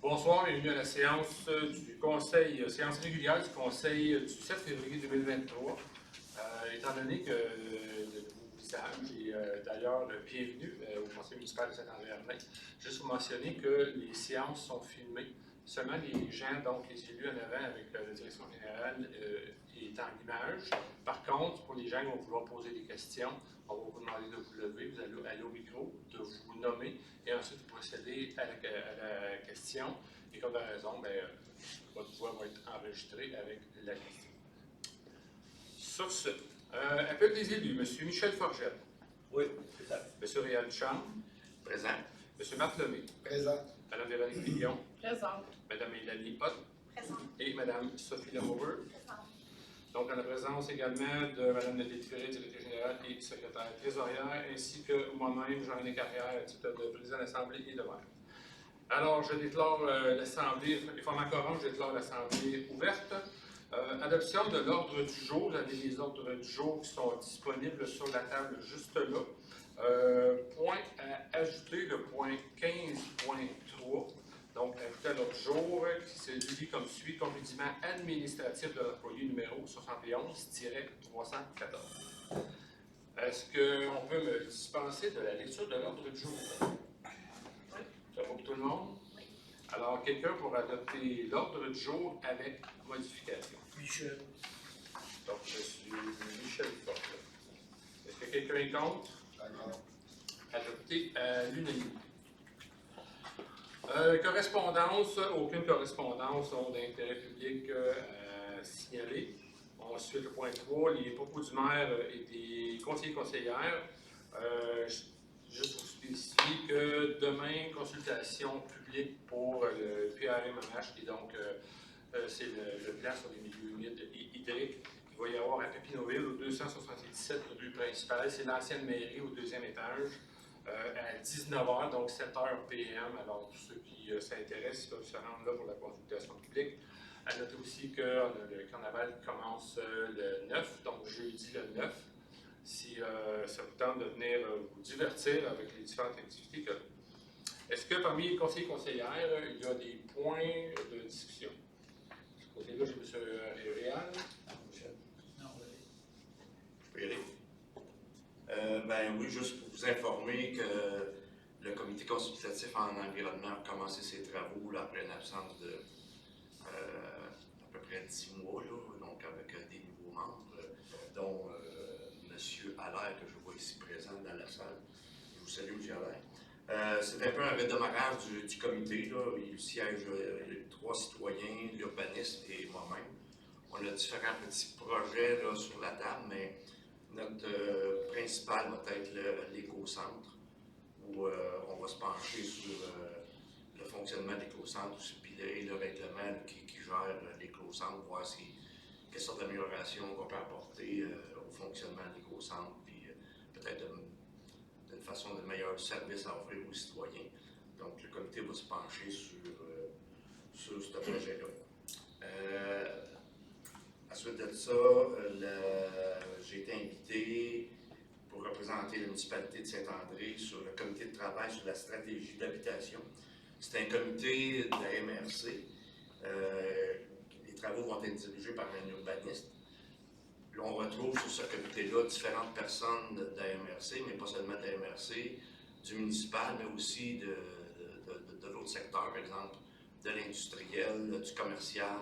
Bonsoir, bienvenue à la séance du Conseil, séance régulière du Conseil du 7 février 2023. Étant donné que de nouveaux visages, et d'ailleurs, bienvenue au Conseil municipal de Saint-André-Arnaud, juste vous mentionner que les séances sont filmées. Seulement les gens, donc les élus en avant avec la direction générale, est en image. Par contre, pour les gens qui vont vouloir poser des questions, on va vous demander de vous lever, vous allez aller au micro, de vous nommer, et ensuite vous procédez à la question. Et comme de raison, votre voix va être enregistrée avec la question. Sur ce, appel des élus, M. Michel Forgette. Oui, présent. M. Réal Chambre. Présent. M. Marc Lemay. Présent. Mme Véronique Pillon. Présente. Mme Mélanie Hott. Présente. Et Mme Sophie Lamoureux. Présente. Donc, en la présence également de Mme Nadine Ferré, directrice générale et secrétaire trésorière, ainsi que moi-même, Jean-René Carrière, à titre de président de l'Assemblée et de maire. Alors, je déclare l'Assemblée, les formats quorum, je déclare l'Assemblée ouverte. Adoption de l'ordre du jour. Vous avez les ordres du jour qui sont disponibles sur la table juste là. Point à ajouter, le point 15.3. Donc, ajouter à l'ordre du jour, qui se lit comme suit: congédiement administratif de l'employé numéro 71-314. Est-ce qu'on peut me dispenser de la lecture de l'ordre du jour? Oui. Ça va pour tout le monde? Oui. Alors, quelqu'un pour adopter l'ordre du jour avec modification? Michel. Donc, je suis Michel Forgette. Est-ce que quelqu'un est contre? D'accord. Adopté à l'unanimité. Correspondance, aucune correspondance d'intérêt public à signaler. Ensuite, le point 3, les propos du maire et des conseillers et conseillères. Juste pour spécifier que demain, consultation publique pour le PRMMH, et donc c'est le plan sur les milieux humides et hydriques qu'il va y avoir à Papineauville, au 277 rue principale. C'est l'ancienne mairie au deuxième étage. À 19h, donc 7h PM. Alors, tous ceux qui s'intéressent, ils peuvent se rendre là pour la consultation publique. À noter aussi que le carnaval commence le 9, donc jeudi le 9. Si ça vous tente de venir vous divertir avec les différentes activités que. Est-ce que parmi les conseillers et conseillères, il y a des points de discussion? De ce côté-là, j'ai M. Réal. Non, oui. Je peux y aller. Oui, juste pour vous informer que le comité consultatif en environnement a commencé ses travaux là, après une absence de à peu près 10 mois, là, donc avec des nouveaux membres, dont M. Allaire, que je vois ici présent dans la salle. Je vous salue, M. Allaire. C'est un peu un redémarrage du comité. Là. Il siège 3 citoyens, l'urbaniste et moi-même. On a différents petits projets là, sur la table, mais notre principal va être l'éco-centre, où on va se pencher sur le fonctionnement de l'éco-centre et le règlement qui gère l'éco-centre, voir quelle sorte d'amélioration qu'on peut apporter au fonctionnement de l'éco-centre, puis peut-être d'une façon de meilleur service à offrir aux citoyens. Donc, le comité va se pencher sur ce projet-là. Ensuite de ça, j'ai été invité pour représenter la municipalité de Saint-André sur le comité de travail sur la stratégie d'habitation. C'est un comité de la MRC. Les travaux vont être dirigés par un urbaniste. Là, on retrouve sur ce comité-là différentes personnes de la MRC, mais pas seulement de la MRC, du municipal, mais aussi de l'autre secteur, par exemple, de l'industriel, du commercial,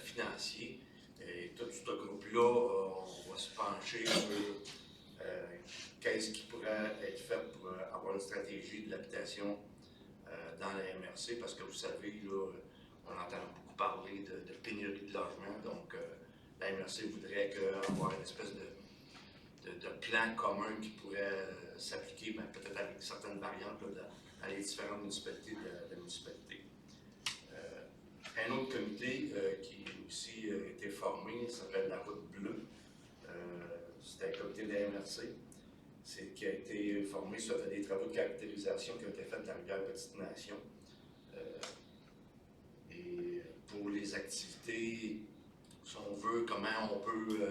financier. Et tout ce groupe-là, on va se pencher sur qu'est-ce qui pourrait être fait pour avoir une stratégie de l'habitation dans la MRC, parce que vous savez, là, on entend beaucoup parler de pénurie de logement, donc la MRC voudrait avoir une espèce de plan commun qui pourrait s'appliquer, peut-être avec certaines variantes là, dans les différentes municipalités de la municipalité. Un autre comité qui aussi a été formé s'appelle la Route Bleue. C'est un comité de la MRC qui a été formé suite à des travaux de caractérisation qui ont été faits dans la rivière Petite-Nation. Et pour les activités, si on veut, comment on peut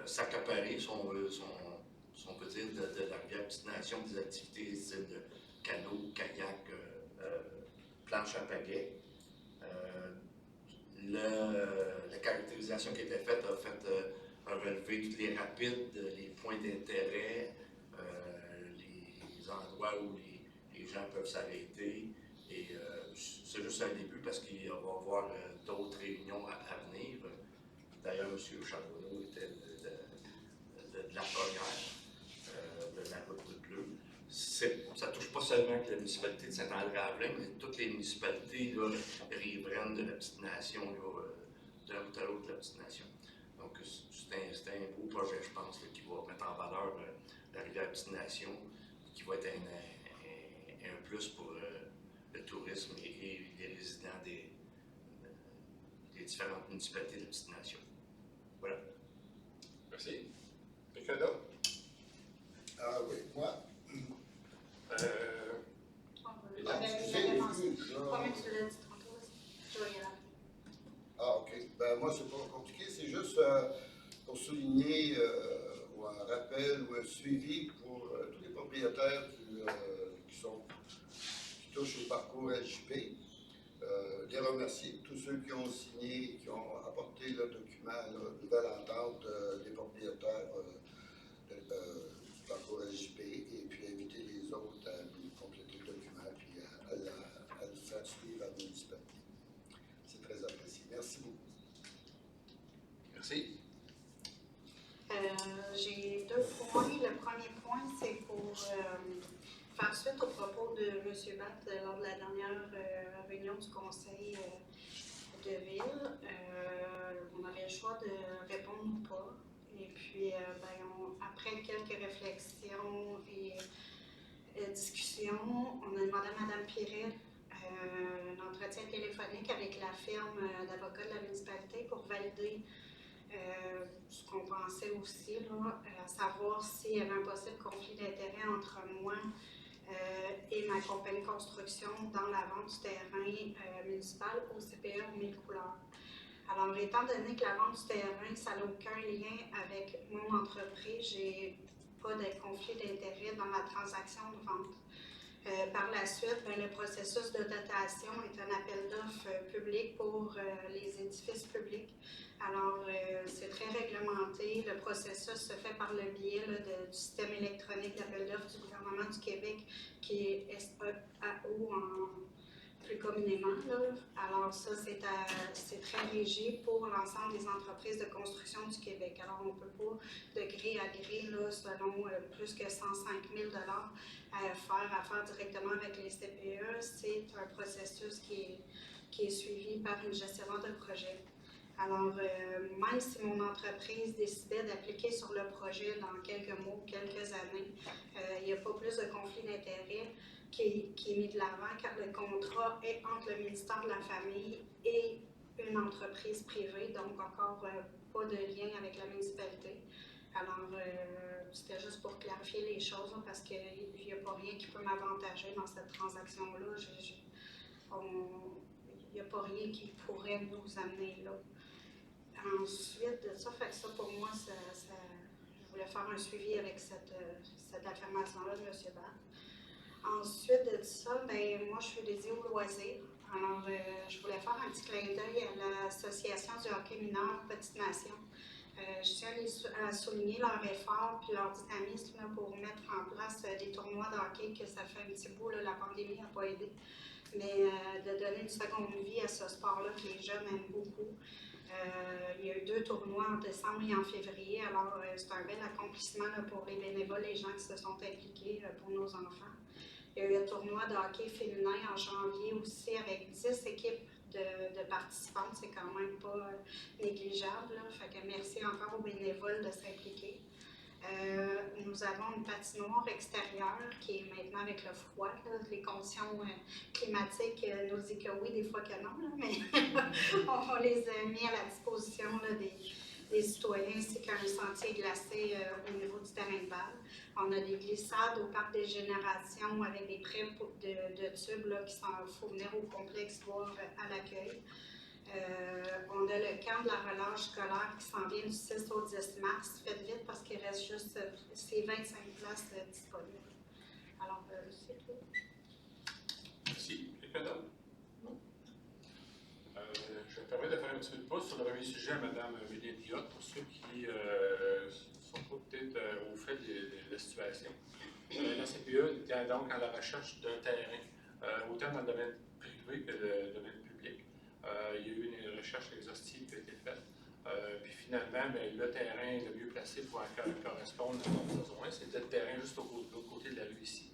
s'accaparer, si on peut dire, de la rivière Petite-Nation, des activités style de canot, kayak, planche marche à pagaie. La caractérisation qui était faite a relevé tous les rapides, les points d'intérêt, les endroits où les gens peuvent s'arrêter. Et c'est juste un début parce qu'il va y avoir d'autres réunions à venir. D'ailleurs, M. Charbonneau était de la première, de la route de Bleu. Ça ne touche pas seulement que la municipalité de Saint-André-Avelin, mais toutes les municipalités là, riveraines de la Petite Nation, d'un bout à l'autre de la Petite Nation. Donc, c'est un beau projet, je pense, là, qui va mettre en valeur la rivière Petite Nation, qui va être un plus pour le tourisme et les résidents des différentes municipalités de la Petite Nation. Voilà. Merci. Quelqu'un d'autre? Ah oui, moi. Ah, OK. Ben, moi, c'est pas compliqué. C'est juste pour souligner ou un rappel ou un suivi pour tous les propriétaires qui touchent au parcours LJP. Les remercier, tous ceux qui ont signé, qui ont apporté le document, la nouvelle entente des propriétaires du parcours LJP, et puis inviter les autres à compléter le document puis à le faire suivre à la municipalité. C'est très apprécié. Merci beaucoup. Merci. J'ai 2 points. Le premier point, c'est pour faire suite aux propos de M. Batt lors de la dernière réunion du conseil de ville. On avait le choix de répondre ou pas. Et puis, après quelques réflexions et discussions, on a demandé à Mme Piret un entretien téléphonique avec la firme d'avocats de la municipalité pour valider ce qu'on pensait aussi, là, à savoir s'il y avait un possible conflit d'intérêt entre moi et ma compagnie de construction dans la vente du terrain municipal au CPE 1000 couleurs. Alors, étant donné que la vente du terrain, ça n'a aucun lien avec mon entreprise, j'ai pas de conflit d'intérêt dans la transaction de vente. Par la suite, le processus de dotation est un appel d'offres public pour les édifices publics. Alors, c'est très réglementé. Le processus se fait par le biais du système électronique d'appel d'offres du gouvernement du Québec, qui est SEAO plus communément. Là. Alors, ça, c'est très rigide pour l'ensemble des entreprises de construction du Québec. Alors, on ne peut pas, de gré à gré, là, selon plus que 105 000 faire affaire directement avec les CPE. C'est un processus qui est suivi par une gestionnaire de projet. Alors, même si mon entreprise décidait d'appliquer sur le projet dans quelques mois, quelques années, il n'y a pas plus de conflit d'intérêt qui est mis de l'avant, car le contrat est entre le ministère de la Famille et une entreprise privée, donc encore pas de lien avec la municipalité. Alors, c'était juste pour clarifier les choses, là, parce qu'il n'y a pas rien qui peut m'avantager dans cette transaction-là. Il n'y a pas rien qui pourrait nous amener là. Ensuite de ça, fait que ça pour moi, je voulais faire un suivi avec cette affirmation-là de M. Batt. Ensuite de ça, moi je suis dédiée au loisir. Alors, je voulais faire un petit clin d'œil à l'association du hockey mineur Petite Nation. Je tiens à souligner leur effort et leur dynamisme là, pour mettre en place des tournois de hockey, que ça fait un petit bout, là, la pandémie n'a pas aidé, mais de donner une seconde vie à ce sport-là que les jeunes aiment beaucoup. Il y a eu 2 tournois en décembre et en février, alors c'est un bel accomplissement là, pour les bénévoles, les gens qui se sont impliqués pour nos enfants. Il y a eu un tournoi de hockey féminin en janvier aussi avec 10 équipes de participantes, c'est quand même pas négligeable. Là. Fait que merci encore aux bénévoles de s'impliquer. Nous avons une patinoire extérieure qui est maintenant avec le froid. Là, les conditions climatiques nous disent que oui, des fois que non, là, mais on les a mis à la disposition là, des citoyens ainsi qu'un sentier glacé au niveau du terrain de balle. On a des glissades au parc des générations avec des prêts de tubes là, qui faut venir au complexe voir à l'accueil. On a le camp de la relâche scolaire qui s'en vient du 6 au 10 mars. Faites vite parce qu'il reste juste ces 25 places disponibles. Alors, c'est tout. Merci. Quelqu'un d'autre? permet de faire un petit peu de pouce sur le premier sujet à Mme Mélanie Diot, pour ceux qui sont pas peut-être au fait de la situation. La CPE est donc à la recherche d'un terrain, autant dans le domaine privé que le domaine public. Il y a eu une recherche exhaustive qui a été faite. Puis finalement, bien, le terrain le mieux placé pour correspondre à nos besoins, c'était le terrain juste de l'autre côté de la rue ici,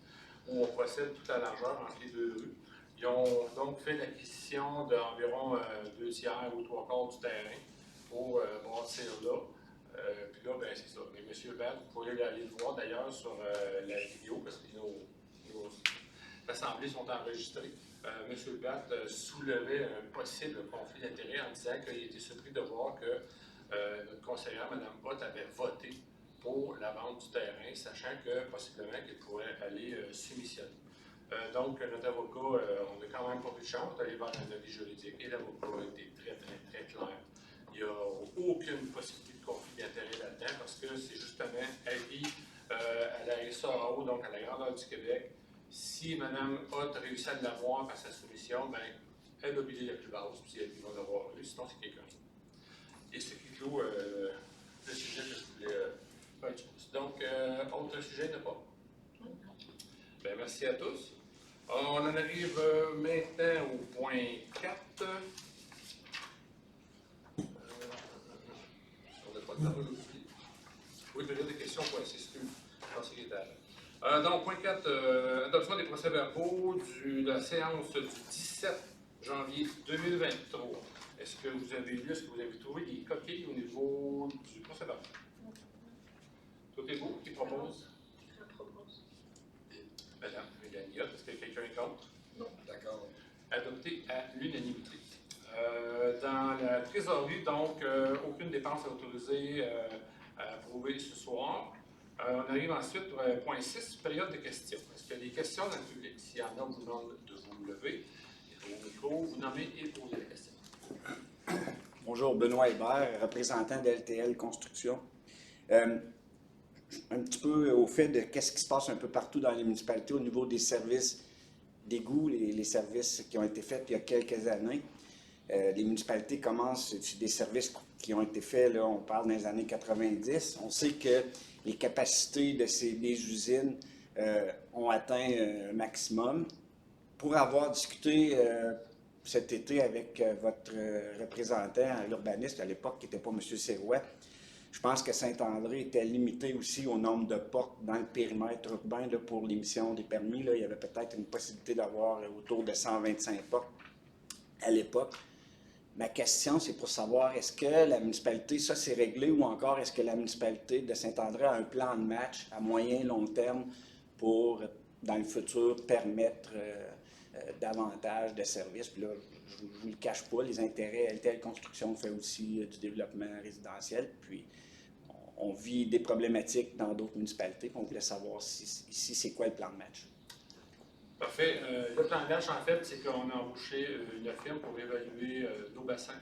où on possède toute la largeur entre les deux rues. Ils ont donc fait l'acquisition d'environ 2 tiers ou 3 quarts du terrain pour bâtir là. Puis là, ben, c'est ça. Mais M. Batt, vous pourrez aller le voir d'ailleurs sur la vidéo, parce que nos assemblées sont enregistrées. M. Batt soulevait un possible conflit d'intérêts en disant qu'il était surpris de voir que notre conseillère, Mme Ott, avait voté pour la vente du terrain, sachant que possiblement qu'elle pourrait aller soumissionner. Donc, notre avocat, on n'a quand même pas eu de chance d'aller vers un avis juridique et l'avocat a été très, très, très clair. Il n'y a aucune possibilité de conflit d'intérêt là-dedans parce que c'est justement avis à la SAO, donc à la grandeur du Québec. Si Mme Ott réussit à l'avoir par sa soumission, bien, elle a bilé la plus basse, puis elle va l'avoir eu, sinon c'est quelqu'un d'autre. Et ce qui clôt le sujet que je voulais faire du pouce. Donc, autre sujet, il n'y en a pas. Bien, merci à tous. On en arrive maintenant au point 4. On n'a pas de temps aujourd'hui. Oui, peut-être des questions pour insister dans le secrétaire. Donc, point 4, adoption des procès-verbaux de la séance du 17 janvier 2023. Est-ce que vous avez lu, est-ce que vous avez trouvé des coquilles au niveau du procès-verbal? Tout est beau? Qui propose? Je propose. Madame Mélanie, est-ce que quelqu'un est contre? Non, d'accord. Adopté à l'unanimité. Dans la trésorerie, donc, aucune dépense autorisée à approuver ce soir. On arrive ensuite au point 6, période de questions. Est-ce qu'il y a des questions dans le public? S'il y en a, on vous demande de vous lever, au micro, vous nommez et posez la question. Bonjour, Benoît Hébert, représentant d'LTL Construction. Un petit peu au fait de qu'est-ce qui se passe un peu partout dans les municipalités au niveau des services d'égout, les services qui ont été faits il y a quelques années. Les municipalités commencent, c'est des services qui ont été faits, là, on parle dans les années 90. On sait que les capacités des usines ont atteint un maximum. Pour avoir discuté cet été avec votre représentant à l'urbaniste à l'époque, qui n'était pas M. Sirois, je pense que Saint-André était limité aussi au nombre de portes dans le périmètre urbain là, pour l'émission des permis. Là, il y avait peut-être une possibilité d'avoir autour de 125 portes à l'époque. Ma question, c'est pour savoir, est-ce que la municipalité, ça c'est réglé, ou encore est-ce que la municipalité de Saint-André a un plan de match à moyen et long terme pour, dans le futur, permettre davantage de services? Puis là, je ne vous le cache pas, les intérêts, LTL Construction fait aussi du développement résidentiel, puis on vit des problématiques dans d'autres municipalités, puis on voulait savoir ici, c'est quoi le plan de match. Parfait. Le plan de match, en fait, c'est qu'on a embauché une firme pour évaluer nos bassins.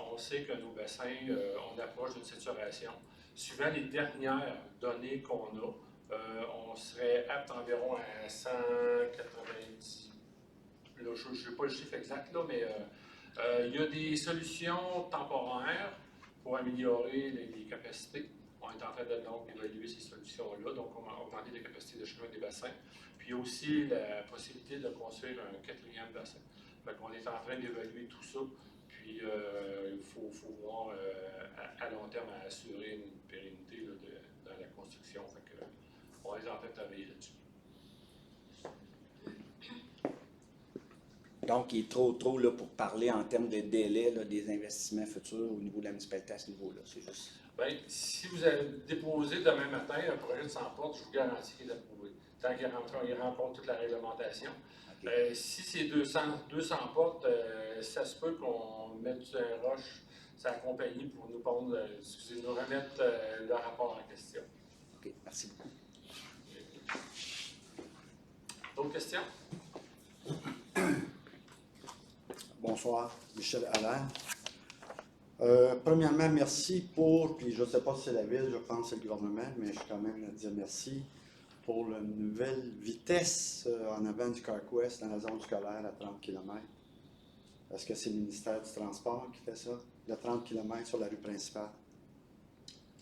On sait que nos bassins, on approche d'une saturation. Suivant les dernières données qu'on a, on serait apte environ à 190. Là, je n'ai pas le chiffre exact, là, mais il y a des solutions temporaires pour améliorer les capacités. On est en train de donc évaluer ces solutions-là, donc on va augmenter les capacités de chemin des bassins. Puis il y a aussi la possibilité de construire un 4e bassin. Donc on est en train d'évaluer tout ça, puis il faut voir à long terme à assurer une pérennité là, dans la construction. Fait que, on est en train de travailler là-dessus. Donc, il est trop là, pour parler en termes de délai là, des investissements futurs au niveau de la municipalité à ce niveau-là. C'est juste. Bien, si vous avez déposé demain matin un projet de 100 portes, je vous garantis qu'il est approuvé. Tant qu'il rencontre toute la réglementation. Okay. Si c'est 200 portes, ça se peut qu'on mette un rush sur la compagnie pour nous remettre le rapport en question. OK, merci beaucoup. D'autres questions? Bonsoir, Michel Allaire. Premièrement, merci pour, puis je ne sais pas si c'est la ville, je pense que c'est le gouvernement, mais je suis quand même à dire merci pour la nouvelle vitesse en avant du Carquest dans la zone scolaire à 30 km. Est-ce que c'est le ministère du Transport qui fait ça? Le 30 km sur la rue principale.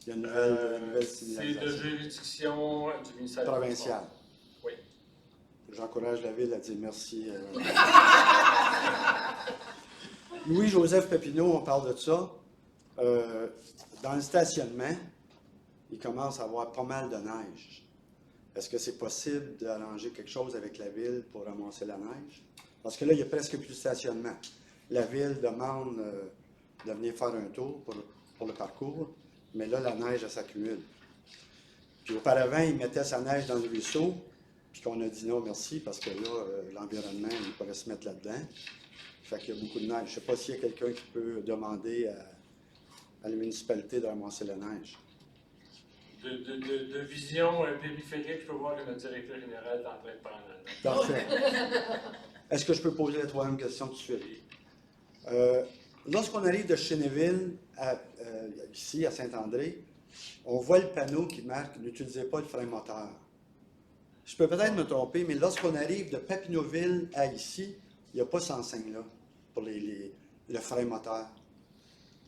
Il y a une nouvelle C'est de signalisation juridiction du ministère du provinciale. Transport. Oui. J'encourage la ville à dire merci. Louis-Joseph Pépineau, on parle de ça. Dans le stationnement, il commence à avoir pas mal de neige. Est-ce que c'est possible d'arranger quelque chose avec la ville pour ramasser la neige? Parce que là, il n'y a presque plus de stationnement. La ville demande de venir faire un tour pour le parcours, mais là, la neige, elle s'accumule. Puis auparavant, il mettait sa neige dans le ruisseau, puis qu'on a dit non, merci, parce que là, l'environnement, il pourrait se mettre là-dedans. Fait qu'il y a beaucoup de neige. Je ne sais pas s'il y a quelqu'un qui peut demander à la municipalité de ramasser la neige. De vision périphérique, je peux voir que notre directeur général est en train de prendre la note. Parfait. Est-ce que je peux poser la troisième question tout de suite? Lorsqu'on arrive de Chénéville, ici à Saint-André, on voit le panneau qui marque « N'utilisez pas le frein moteur ». Je peux peut-être me tromper, mais lorsqu'on arrive de Papineauville à ici, il n'y a pas cette enseigne-là pour le frein moteur.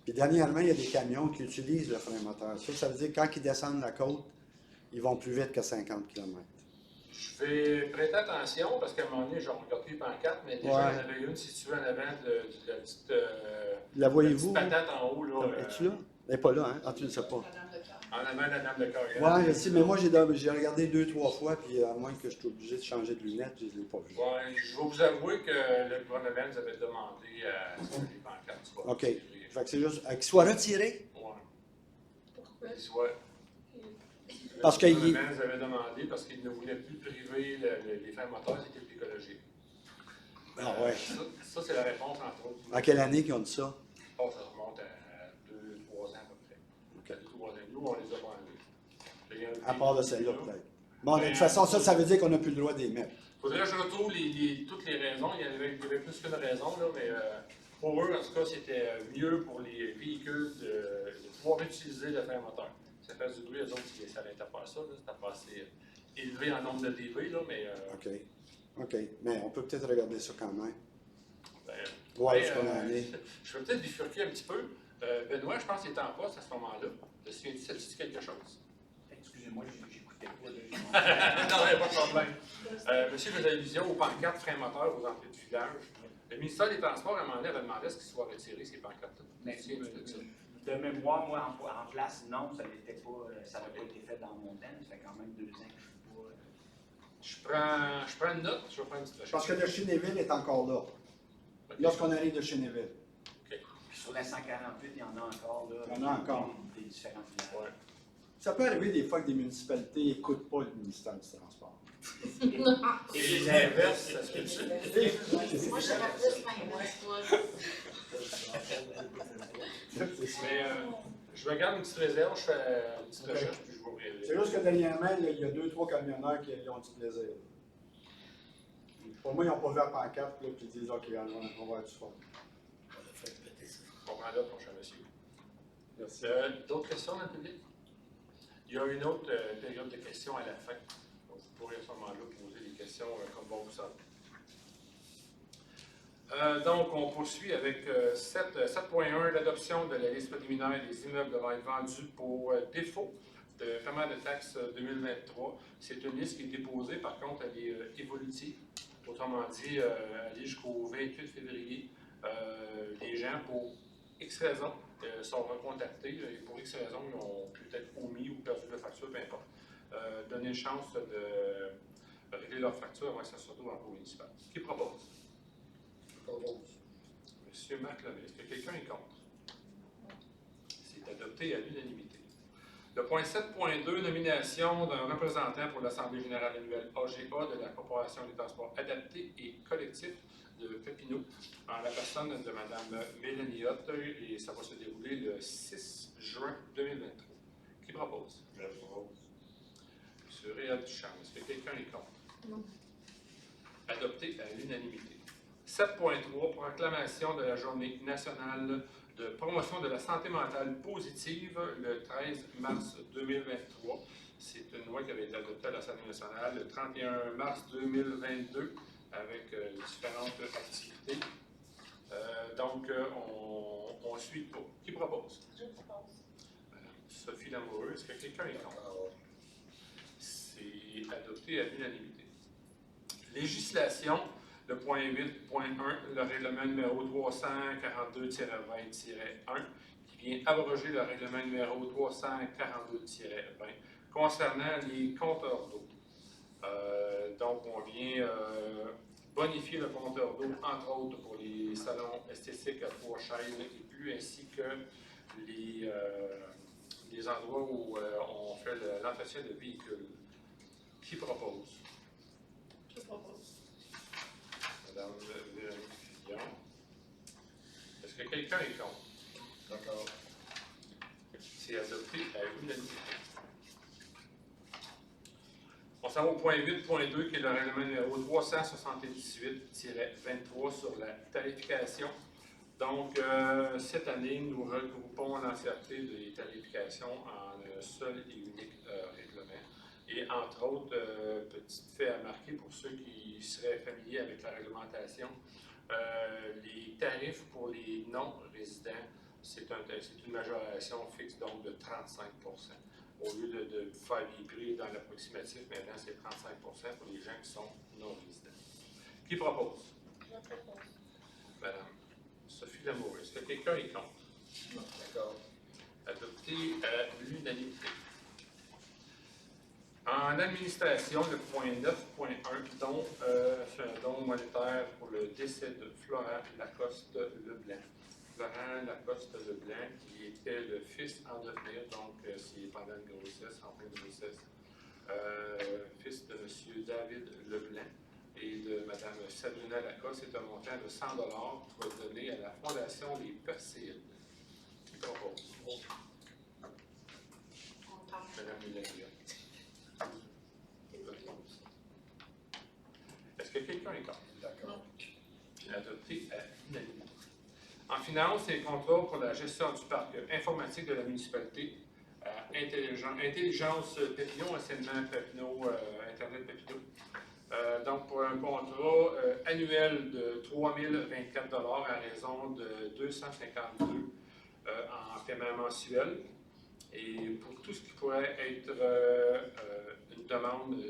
Puis dernièrement, il y a des camions qui utilisent le frein moteur. Ça veut dire que quand ils descendent la côte, ils vont plus vite que 50 km. Je vais prêter attention parce qu'à un moment donné, j'ai regardé les pancartes, mais déjà, il y en avait une située en avant de la petite, la voyez-vous? petite patate en haut. Là, Es-tu là? Elle n'est pas là, hein? Ah, tu ne le sais pas. En avant de la dame de Carrière. Oui, je sais, mais moi, j'ai regardé 2-3 fois, puis à moins que je sois obligé de changer de lunettes, je ne l'ai pas vu. Ouais, je vais vous avouer que le gouvernement nous avait demandé à ce que les pancartes soient OK. retirées. Fait que c'est juste qu'il soit retiré. Ouais. Pourquoi? Qu'il soit- Parce le qu'il- gouvernement nous avait demandé parce qu'il ne voulait plus priver les freins moteurs, c'était plus écologique. Ah ouais. Ça, c'est la réponse, entre autres. À quelle année qu'ils ont dit ça? Oh, ça remonte à 2-3 ans à peu près. OK. 2-3 ans. Nous, on les a pas enlevés. Il y a un À part de pays, celle-là, là. peut-être. Bon, de toute façon, ça veut dire qu'on n'a plus le droit d'y mettre. Faudrait que je retrouve toutes les raisons. Il y avait plus qu'une raison, là, mais pour eux, en tout cas, c'était mieux pour les véhicules de pouvoir utiliser le frein moteur. Ça fait du bruit, eux autres, ça n'arrêtait pas ça. C'était pas assez élevé en nombre de dB, là, mais OK. OK. Mais on peut peut-être regarder ça quand même. ben, Voir ben, ce qu'on en est. je vais peut-être bifurquer un petit peu. Benoît, je pense qu'il était en poste à ce moment-là. Ça te dit quelque chose? Excusez-moi, j'écoutais pas. Non, il n'y a pas de problème. Monsieur, vous avez vision aux pancartes frein moteur aux entrées de village. Le ministère des Transports, à un moment donné, avait demandé à ce qu'ils soient retirés, ces pancartes-là. Mais Tiens, tu te dis. de mémoire, moi, en place, non, ça n'avait pas été fait dans mon temps. Ça fait quand même 2 ans que je suis pas. Je prends une note, je vais faire une petite recherche. Parce que le Chénéville est encore là. Ok. Lorsqu'on arrive de Chénéville. Puis sur la 148, il y en a encore. Là, Il y en a encore. Des différents villages. Ouais. Ça peut arriver des fois que des municipalités n'écoutent pas le ministère du Transport. Et les inverses, ça se peut-tu? Moi, j'aurais plus Mais je regarde une petite réserve, je fais une petite recherche, puis je vous C'est reviendrai. juste que dernièrement, il y a 2-3 camionneurs qui ont du plaisir. Pour moi, ils n'ont pas vu la pancarte, là, puis ils disent OK, on va avoir du fun. Je comprends là, prochain monsieur. Merci. D'autres questions dans le public? Il y a une autre période de questions à la fin. Donc, vous pourrez à ce moment-là poser des questions comme bon vous semble. Donc, on poursuit avec 7.1, l'adoption de la liste préliminaire des immeubles devant être vendus pour défaut de paiement de taxes 2023. C'est une liste qui est déposée, par contre, elle est évolutive. Autrement dit, aller jusqu'au 28 février, les gens, pour X raisons, sont recontactés. Et pour X raisons, ils ont peut-être omis ou perdu la facture, peu importe. Donner une chance de régler leur facture avant que ça se retrouve en cours municipal. Qui propose? Monsieur Marc Lemay, est-ce que quelqu'un est contre? C'est adopté à l'unanimité. Le point 7.2, nomination d'un représentant pour l'Assemblée générale annuelle AGA de la Corporation des transports adaptés et collectifs de Papineau, en la personne de Mme Mélanie Hotte, et ça va se dérouler le 6 juin 2023. Qui propose? Je le propose. M. Réal Duchamp, est-ce que quelqu'un est contre? Non. Adopté à l'unanimité. 7.3, proclamation de la Journée nationale de promotion de la santé mentale positive le 13 mars 2023. C'est une loi qui avait été adoptée à l'Assemblée nationale le 31 mars 2022 avec différentes activités. Donc, on suit pas. Qui propose? Je propose. Madame Sophie Lamoureux, est-ce que quelqu'un est contre? D'accord. C'est adopté à l'unanimité. Législation, le point 8.1, le règlement numéro 342-20-1, qui vient abroger le règlement numéro 342-20 concernant les compteurs d'eau. Donc, on vient bonifier le compteur d'eau, entre autres pour les salons esthétiques à 3 chaises et plus, ainsi que les endroits où on fait l'entretien de véhicules. Qui propose? Je propose. Madame Véronique Fillon. Est-ce que quelqu'un est contre? D'accord. C'est adopté à l'unanimité. On s'en va au point 8.2, qui est le règlement numéro 378-23 sur la tarification. Donc, cette année, nous regroupons l'entièreté des tarifications en un seul et unique règlement. Et entre autres, petit fait à marquer pour ceux qui seraient familiers avec la réglementation, les tarifs pour les non-résidents, c'est une majoration fixe donc de 35 %. Au lieu de faire des prix dans l'approximatif, maintenant c'est 35 % pour les gens qui sont non-résidents. Qui propose? Je propose. Madame Sophie Lamoureux. Est-ce que quelqu'un est contre? D'accord. Adopté à l'unanimité. En administration, le point 9.1, don, c'est un don monétaire pour le décès de Florent Lacoste-Leblanc. Florent Lacoste-Leblanc, qui était le fils en devenir, donc c'est pendant une grossesse, en fin de grossesse, fils de M. David Leblanc et de Mme Sabrina Lacoste. C'est un montant de 100 pour donner à la Fondation Les Perséides. Qui propose? On tente. Mme Mélanie. Est-ce que quelqu'un est contre? D'accord. Adopté à l'unanimité. En finance, c'est le contrat pour la gestion du parc informatique de la municipalité. Intelligence Papineau, anciennement Papineau, Internet Papineau. Donc, pour un contrat annuel de 3 024 à raison de 252 en paiement mensuel. Et pour tout ce qui pourrait être une demande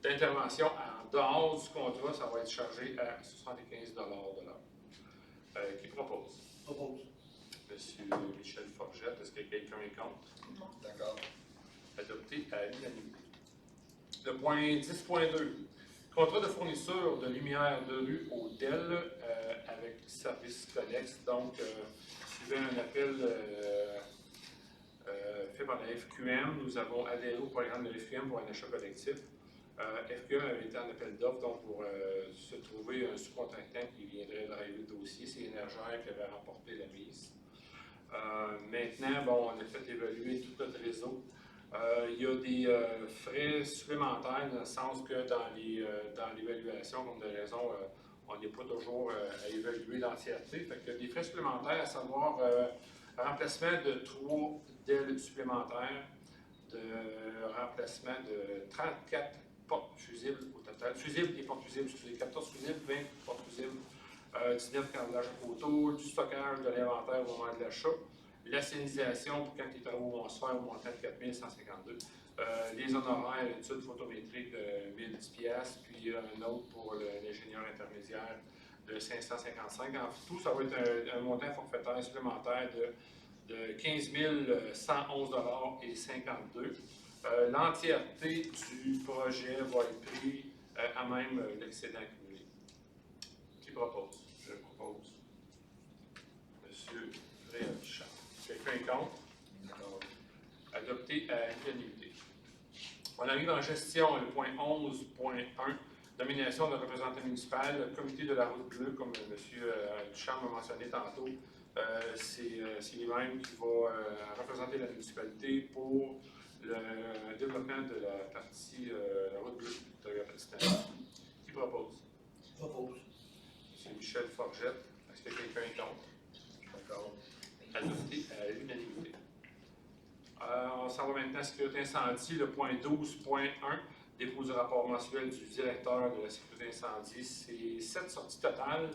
d'intervention en dehors du contrat, ça va être chargé à 75 de l'heure. Qui propose? Propose. Monsieur Michel Forgette, est-ce que quelqu'un est contre? Non. D'accord. Adopté à l'unanimité. Le point 10.2. Contrat de fourniture de lumière de rue au DEL avec service connexe. Donc, suivant un appel fait par la FQM, nous avons adhéré au programme de la FQM pour un achat collectif. FQM avait été en appel d'offres donc pour se trouver un sous-contractant qui viendrait driver le dossier. C'est Énergère qui avait remporté la mise. Maintenant, bon, on a fait évaluer tout notre réseau. Il y a des frais supplémentaires dans le sens que dans l'évaluation, comme de raison, on n'est pas toujours à évaluer l'entièreté. Fait qu'il y a des frais supplémentaires, à savoir remplacement de 3 DEL supplémentaires, de remplacement de 34 portes-fusibles au total. Fusibles et portes-fusibles, excusez, 14 fusibles, 20 portes-fusibles, 19 câblages à poteau, du stockage de l'inventaire au moment de l'achat, l'assénisation pour quand les travaux vont se faire au montant de 4 152, les honoraires, études photométriques, 1010 $, puis un autre pour l'ingénieur intermédiaire de 555. En tout, ça va être un montant forfaitaire supplémentaire de 15 111,52 $. L'entièreté du projet va être pris à même l'excédent accumulé. Qui propose? Je propose. Monsieur Réal Charles. Quelqu'un est contre? D'accord. Adopté à l'unanimité. On arrive en gestion, le point 11.1, nomination de représentant municipal, le comité de la route bleue, comme M. Duchamp a mentionné tantôt. C'est lui-même qui va représenter la municipalité pour le développement de la partie la route bleue de la Patistan. Qui propose? Propose. M. Michel Forgette. Est-ce que quelqu'un est contre? D'accord. Adopté à l'unanimité. On s'en va maintenant à sécurité incendie, le point 12.1, dépôt du rapport mensuel du directeur de la sécurité incendie. C'est 7 sorties totales.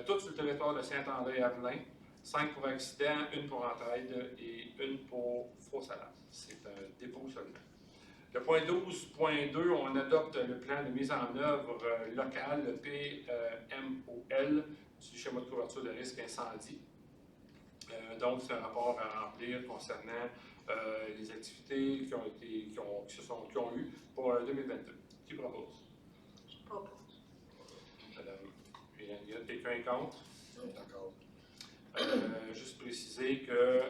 Toutes sur le territoire de Saint-André-Avelin, 5 pour accident, 1 pour entraide et 1 pour fausse alarme. C'est un dépôt seulement. Le point 12.2, on adopte le plan de mise en œuvre local, le PMOL, du schéma de couverture de risque incendie. Donc, c'est un rapport à remplir concernant les activités qui ont eu pour 2022. Qui propose? Je propose. Madame Hélène Guillaume, quelqu'un est contre? D'accord. Juste préciser que,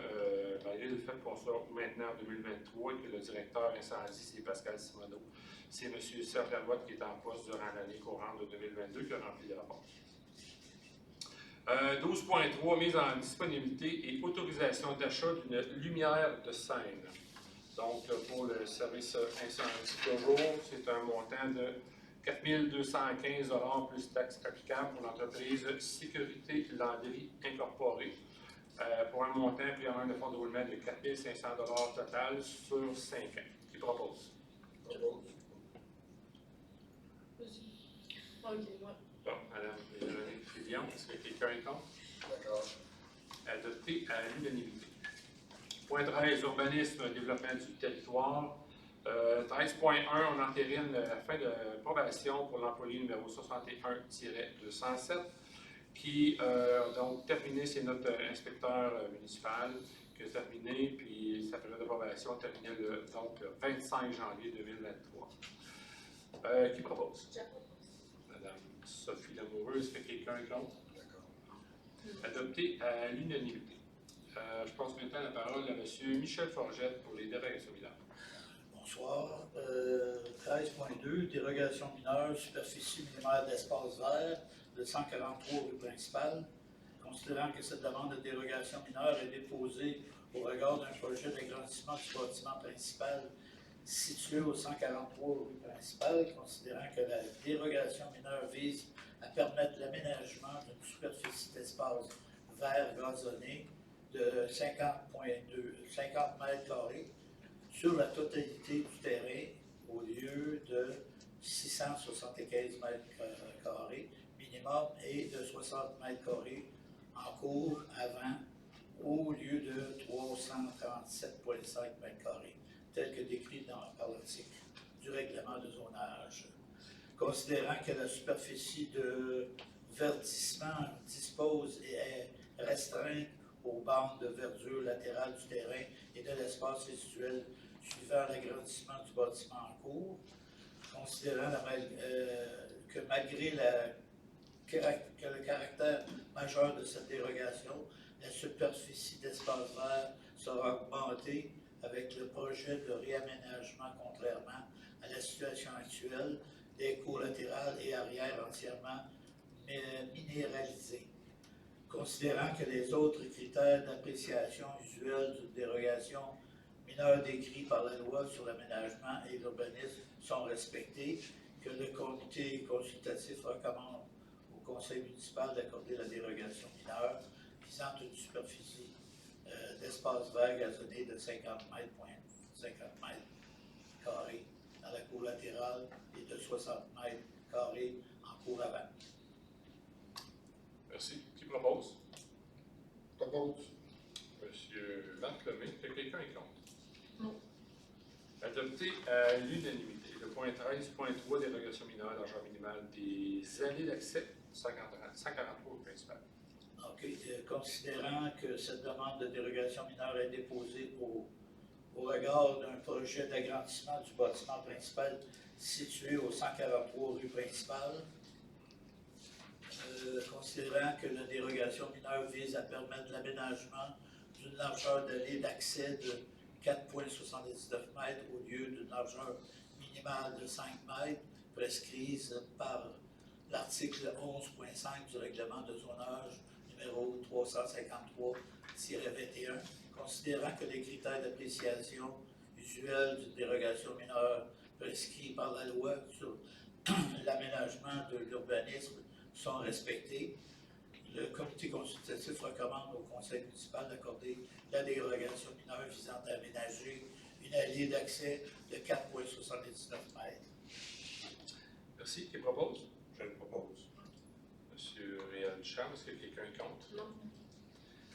malgré le fait qu'on soit maintenant en 2023 et que le directeur incendie, c'est Pascal Simoneau, c'est M. Serge Lavoie qui est en poste durant l'année courante de 2022 qui a rempli le rapport. 12.3, mise en disponibilité et autorisation d'achat d'une lumière de scène. Donc, pour le service incendie toujours, c'est un montant de 4 215 $ plus taxes applicables pour l'entreprise Sécurité Landry Incorporée, pour un montant pris en main de fonds de roulement de 4 500 $ total sur 5 ans. Qui propose? Propose. Vas-y. Ok, ouais. Bon, Madame Véronique Fillon, est-ce que quelqu'un est contre? D'accord. Adopté à l'unanimité. Point 13, urbanisme, développement du territoire. 13.1, on entérine la fin de probation pour l'employé numéro 61-207 qui a donc terminé, c'est notre inspecteur municipal qui a terminé, puis sa période de probation terminait le 25 janvier 2023. Qui propose? Je propose. Madame Sophie Lamoureux, est-ce que quelqu'un est contre? D'accord. Adopté à l'unanimité. Je passe maintenant la parole à M. Michel Forgette pour les dérogations mineures. Bonsoir. 13.2, dérogation mineure, superficie minimale d'espace vert de 143 rue principale. Considérant que cette demande de dérogation mineure est déposée au regard d'un projet d'agrandissement du bâtiment principal situé au 143 rue principale, considérant que la dérogation mineure vise à permettre l'aménagement d'une superficie d'espace vert gazonné de 50 mètres carrés sur la totalité du terrain au lieu de 675 mètres carrés minimum et de 60 mètres carrés en cours avant au lieu de 337,5 mètres carrés, tel que décrit par l'article du règlement de zonage. Considérant que la superficie de verdissement dispose et est restreinte aux bandes de verdure latérales du terrain et de l'espace résiduel suivant l'agrandissement du bâtiment en cours, considérant que malgré le caractère majeur de cette dérogation, la superficie d'espace vert sera augmentée avec le projet de réaménagement contrairement à la situation actuelle des cours latérales et arrière entièrement minéralisées. Considérant que les autres critères d'appréciation usuelle d'une dérogation mineure décrits par la loi sur l'aménagement et l'urbanisme sont respectés, que le comité consultatif recommande au conseil municipal d'accorder la dérogation mineure visant une superficie d'espace vert gazonné de 50 mètres carrés dans la cour latérale et de 60 mètres carrés en cour avant. Merci. Qui propose? Propose. Monsieur Marc Lemay, est-ce que quelqu'un est contre? Non. Adopté à l'unanimité. Le point 13.3, dérogation mineure, l'argent minimal des allées d'accès, 143 au principal. OK. Considérant que cette demande de dérogation mineure est déposée au regard d'un projet d'agrandissement du bâtiment principal situé au 143 rue principale, considérant que la dérogation mineure vise à permettre l'aménagement d'une largeur d'allée d'accès de 4,79 mètres au lieu d'une largeur minimale de 5 mètres prescrite par l'article 11.5 du règlement de zonage numéro 353-21, considérant que les critères d'appréciation usuels d'une dérogation mineure prescrits par la loi sur l'aménagement de l'urbanisme sont respectés, le comité consultatif recommande au conseil municipal d'accorder la dérogation mineure visant à aménager une allée d'accès de 4,79 mètres. Merci. Qui propose? Je le propose. Monsieur Réal Quelqu'un est contre? Non.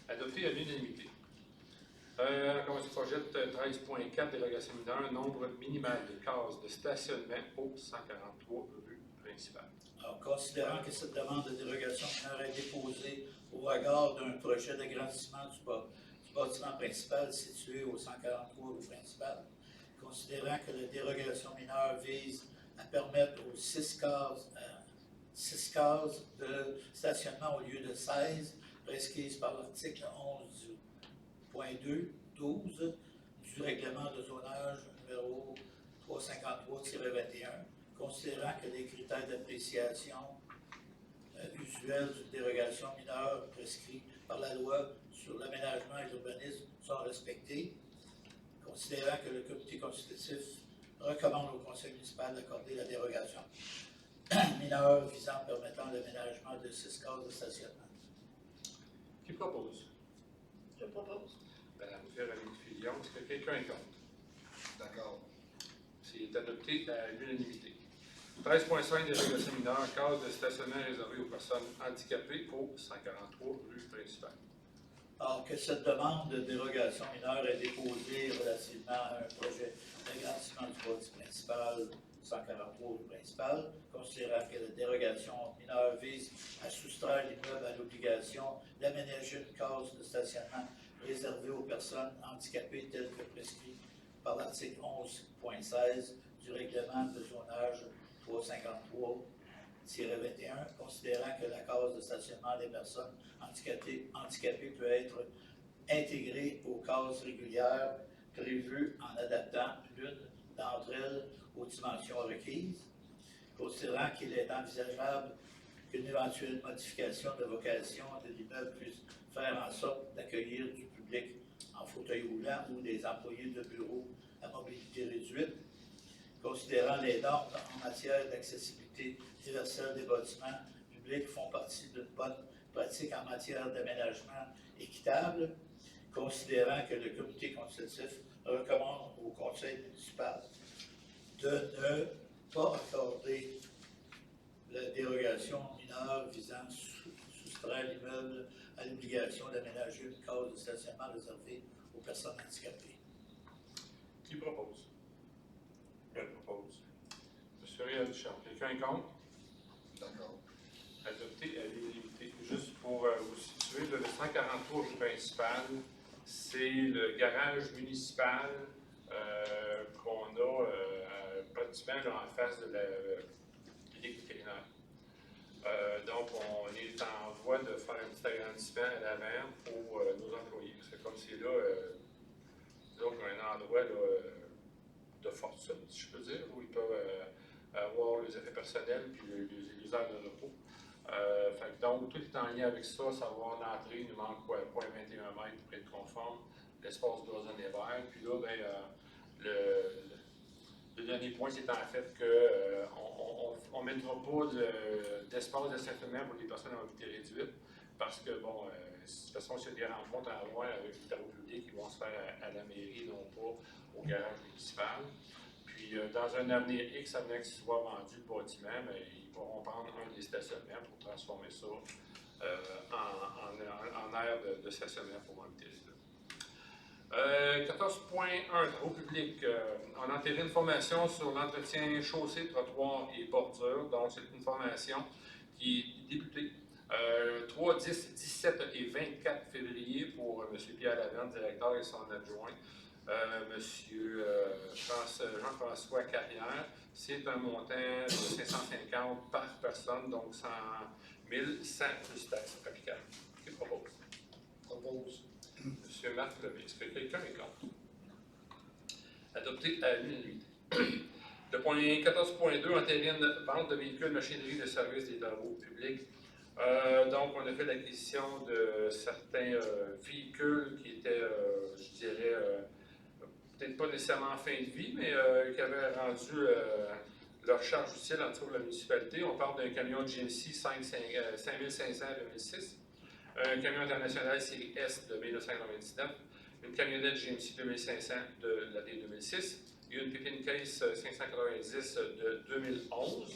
Adopté à l'unanimité. Comment se projette 13.4, dérogation mineure, nombre minimal de cases de stationnement au 143 rue principale. Alors, considérant que cette demande de dérogation mineure est déposée au regard d'un projet d'agrandissement du bâtiment principal situé au 143 rue principale, considérant que la dérogation mineure vise à permettre aux 6 cases de stationnement au lieu de 16 prescrites par l'article 11.2.12 du règlement de zonage numéro 353-21, considérant que les critères d'appréciation usuels d'une dérogation mineure prescrits par la loi sur l'aménagement et l'urbanisme sont respectés, considérant que le comité consultatif recommande au conseil municipal d'accorder la dérogation mineure visant permettant l'aménagement de 6 cases de stationnement. Qui propose? Je propose. Madame Véronique Fillon, est-ce que quelqu'un est contre? D'accord. C'est adopté à l'unanimité. 13.5, dérogation mineure, case de stationnement réservée aux personnes handicapées au 143 rue principale. Alors que cette demande de dérogation mineure est déposée relativement à un projet d'agrandissement du bâtiment principal 143 rue principale, considérant que la dérogation mineure vise à soustraire l'immeuble à l'obligation d'aménager une case de stationnement réservée aux personnes handicapées telle que prescrit par l'article 11.16 du règlement de zonage 353-21, considérant que la case de stationnement des personnes handicapées peut être intégrée aux cases régulières prévues en adaptant l'une d'entre elles aux dimensions requises, considérant qu'il est envisageable qu'une éventuelle modification de vocation de l'immeuble puisse faire en sorte d'accueillir du public en fauteuil roulant ou des employés de bureau à mobilité réduite, considérant les normes en matière d'accessibilité universelle des bâtiments publics font partie d'une bonne pratique en matière d'aménagement équitable, considérant que le comité consultatif recommande au conseil municipal de ne pas accorder la dérogation mineure visant à soustraire l'immeuble à l'obligation d'aménager une case de stationnement réservée aux personnes handicapées. Qui propose? Je propose. Monsieur Réal Duchamp, quelqu'un est contre? D'accord. Adopté à l'unanimité. Juste pour vous situer, le 143 rue principale, c'est le garage municipal qu'on a pratiquement là, en face de la clinique vétérinaire. Donc, on est en voie de faire un petit agrandissement à l'avant pour nos employés. Parce que comme c'est là, donc un endroit là, de fortune, si je peux dire, où ils peuvent avoir les effets personnels puis les heures de repos. Fait que donc, tout est en lien avec ça, savoir l'entrée, il nous manque quoi, 0,21 m pour être conforme, l'espace cloisonné vert, puis là, ben, le dernier point, c'est en fait qu'on ne mettra pas d'espace de stationnement pour les personnes à mobilité réduite, parce que, bon, de toute façon, s'il y a des rencontres à avoir avec les travaux publics, ils vont se faire à la mairie, non pas au garage municipal. Puis, dans un avenir X, avant que ce soit vendu le bâtiment, bien, ils pourront prendre un des stationnements pour transformer ça en aire de stationnement pour mobilité réduite. 14.1, travaux publics. On a enterré une formation sur l'entretien chaussée, trottoirs et bordures. Donc, c'est une formation qui est débutée 3, 10, 17 et 24 février pour M. Pierre Laverne, directeur, et son adjoint, M. Jean-François Carrière. C'est un montant de 550 par personne, donc 100 000 sans plus taxes applicables. Qui propose? Propose. M. Marc Levé, est-ce que quelqu'un est contre? Adopté à l'unanimité. Le point 14.2, entérine vente de véhicules, machinerie de service des travaux publics. Donc, on a fait l'acquisition de certains véhicules qui étaient, je dirais, peut-être pas nécessairement en fin de vie, mais qui avaient rendu leur charge utile en dessous de la municipalité. On parle d'un camion GMC 5500 2006. Un camion international série S de 1999, une camionnette GMC 2500 de l'année 2006 et une Pépine Case 590 de 2011.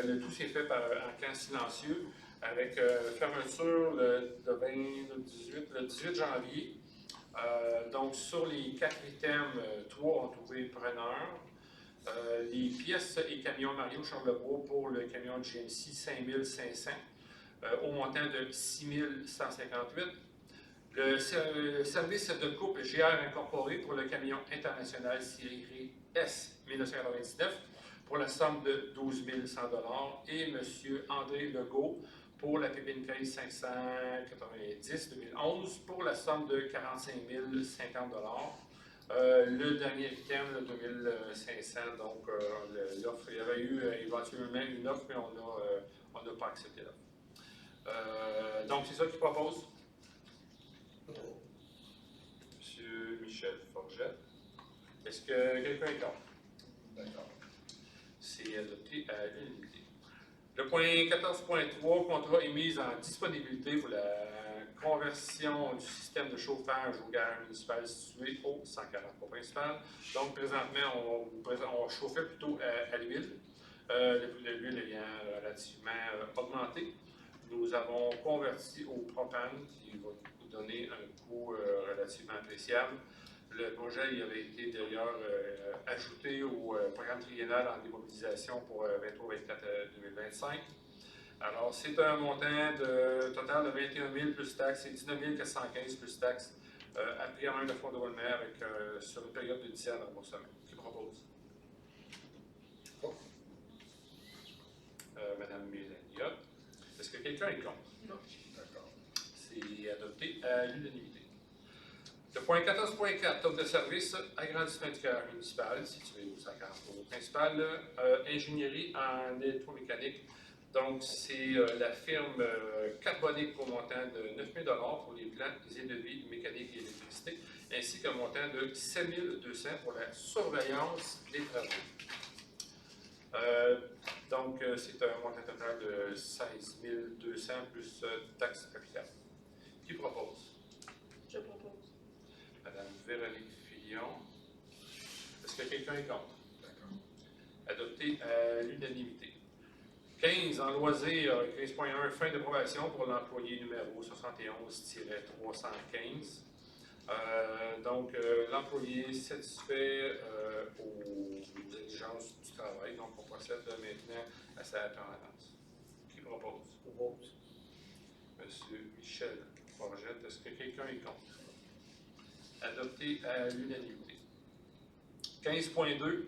Le tout s'est fait en camp silencieux. avec fermeture le 18 janvier. Donc, sur les 4 items, 3 ont trouvé preneur. Les pièces et camions Mario Charlebois pour le camion GMC 5500 au montant de 6158. Le service de coupe GR incorporé pour le camion international série S 1999 pour la somme de 12 100 $ et M. André Legault pour la Pépine Case 590 2011 pour la somme de 45 050 $. Le dernier item, le 2500, donc l'offre, il y avait eu éventuellement une offre, mais on n'a pas accepté l'offre. Donc c'est ça qu'il propose. M. Michel Forget. Est-ce que quelqu'un est contre? D'accord. C'est adopté à l'unanimité. Le point 14.3, contrat est mis en disponibilité pour la conversion du système de chauffage au gare municipal situé au 143 principal. Donc, présentement, on chauffait plutôt à l'huile, l'huile ayant relativement augmenté. Nous avons converti au propane, qui va nous donner un coût relativement appréciable. Le projet il avait été d'ailleurs ajouté au programme triennal en démobilisation pour 23-24-2025. Alors, c'est un montant total de 21 000 plus taxes et 19 415 plus taxes appris en même de fonds de roulement avec sur une période de 10 ans de remboursement. Qui propose? Oh. Madame Mélanie. Est-ce que quelqu'un est contre? Non. D'accord. C'est adopté à l'unanimité. Le point 14.4, offre de service, agrandissement du carré municipal, situé au 143 principal, ingénierie en électromécanique. Donc, c'est la firme Carbonique au montant de 9 000 $ pour les plans et devis mécanique et électricité, ainsi qu'un montant de 7 200 $ pour la surveillance des travaux. Donc, c'est un montant total de 16 200 $ plus taxes applicables. Qui propose? Je propose. Madame Véronique Fillon. Est-ce que quelqu'un est contre? D'accord. Adopté à l'unanimité. 15, en loisir, 15.1, fin de probation pour l'employé numéro 71-315. Donc, l'employé satisfait aux exigences du travail. Donc, on procède maintenant à sa permanence. Qui propose? Propose. Monsieur Michel Forget. Est-ce que quelqu'un est contre? Adopté à l'unanimité. 15.2,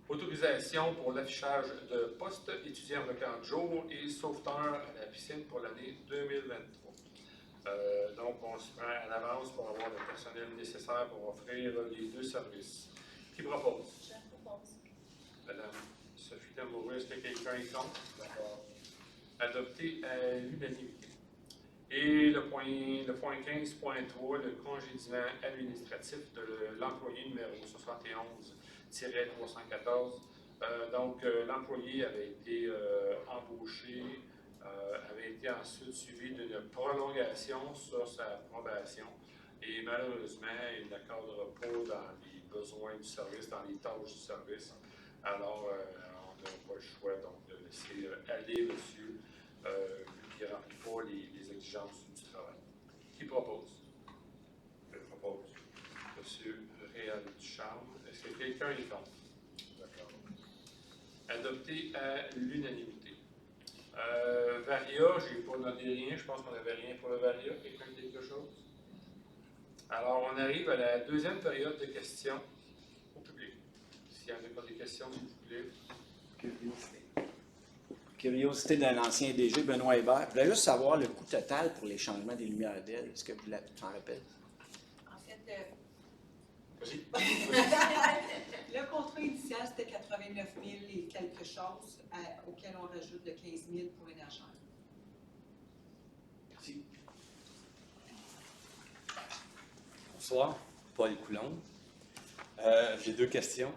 autorisation pour l'affichage de postes étudiants vacants de jour et sauveteurs à la piscine pour l'année 2023. Donc, on se prend à l'avance pour avoir le personnel nécessaire pour offrir les deux services. Qui propose? Je propose. Madame Sophie Lamoureux, est-ce que quelqu'un est contre? D'accord. Adopté à l'unanimité. Et le point 15.3, le congédiement administratif de l'employé numéro 71-314. Donc, l'employé avait été embauché, avait été ensuite suivi d'une prolongation sur sa probation. Et malheureusement, il n'accordera pas dans les besoins du service, dans les tâches du service. Alors, on n'a pas le choix donc, de laisser aller monsieur qui ne remplit pas les exigences du travail. Qui propose? Je propose. Monsieur Réal Ducharme. Est-ce que quelqu'un est contre? D'accord. Adopté à l'unanimité. Varia, je n'ai pas noté rien. Je pense qu'on n'avait rien pour le Varia. Quelqu'un a quelque chose? Alors, on arrive à la deuxième période de questions au public. S'il y en a pas des questions, s'il vous plaît. Curiosité d'un ancien DG, Benoît Hébert. Je voulais juste savoir le coût total pour les changements des lumières d'aile. Est-ce que vous t'en rappelez? En fait, Vas-y. le contrat initial, c'était 89 000 et quelque chose, auquel on rajoute de 15 000 pour énergir. Merci. Bonsoir, Paul Coulombe. J'ai deux questions.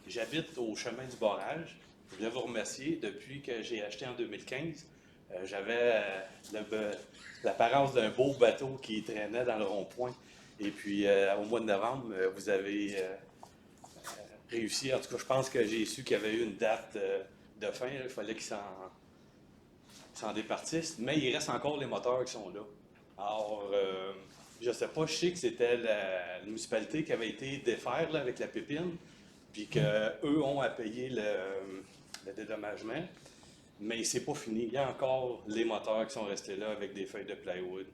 J'habite au chemin du barrage. Je voulais vous remercier. Depuis que j'ai acheté en 2015, j'avais l'apparence d'un beau bateau qui traînait dans le rond-point. Et puis, au mois de novembre, vous avez réussi. En tout cas, je pense que j'ai su qu'il y avait eu une date de fin. Il fallait qu'il s'en départissent, mais il reste encore les moteurs qui sont là. Alors, je ne sais pas, je sais que c'était la municipalité qui avait été défaire là, avec la pépine, puis qu'eux ont à payer le dédommagement, mais c'est pas fini. Il y a encore les moteurs qui sont restés là avec des feuilles de plywood.